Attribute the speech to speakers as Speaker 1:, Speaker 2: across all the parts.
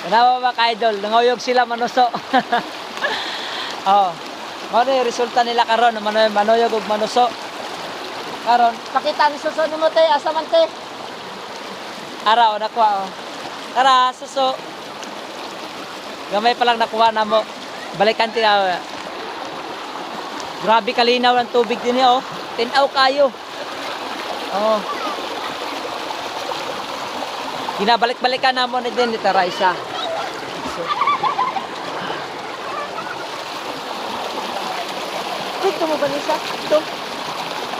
Speaker 1: Tanawa ba ka-idol? Nanguyog sila manuso. Oh. Ano yung resulta nila karon? Manuyog ug manuso. Karon, pakita ni suso ni mo te, asa man te? Araw nakuha oh. Tara, suso. Gamay pa lang nakuha na mo. Balikan ti. Grabe kalinaw ng tubig din oh. Tinaw kayo. Oh. Ginabalik-balikan na mo na din ito, Raisa. Ito mo ba nisa? Ito.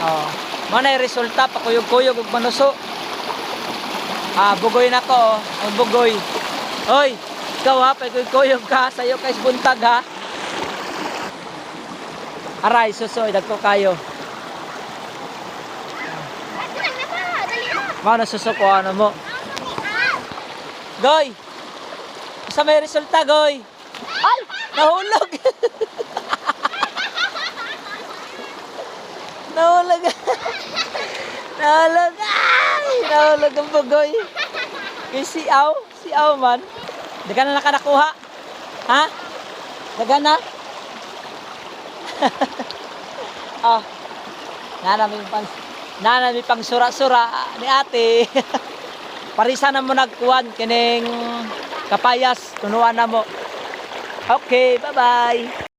Speaker 1: Oh. Mana yung resulta, pakuyog-kuyog ug manuso. Bugoy na ko, oh. Ang bugoy. Hoy, ikaw ha, pakuyog-kuyog ka, sayo kayo buntag ha. Aray, susoy, dagko kayo. Mga nasusuko, ano mo? Goy! Sa may resulta, Goy! Ay! Nahulog! Nahulog! Nahulog! Ay! Nahulog ang bugoy! Kay siaw man. Daga na nakanakuha. Ha? Daga na? Oh. Nanami pang sura-sura ni ate. Parisa na mo nagkuhan kining kapayas tunuan na mo. Okay, bye-bye.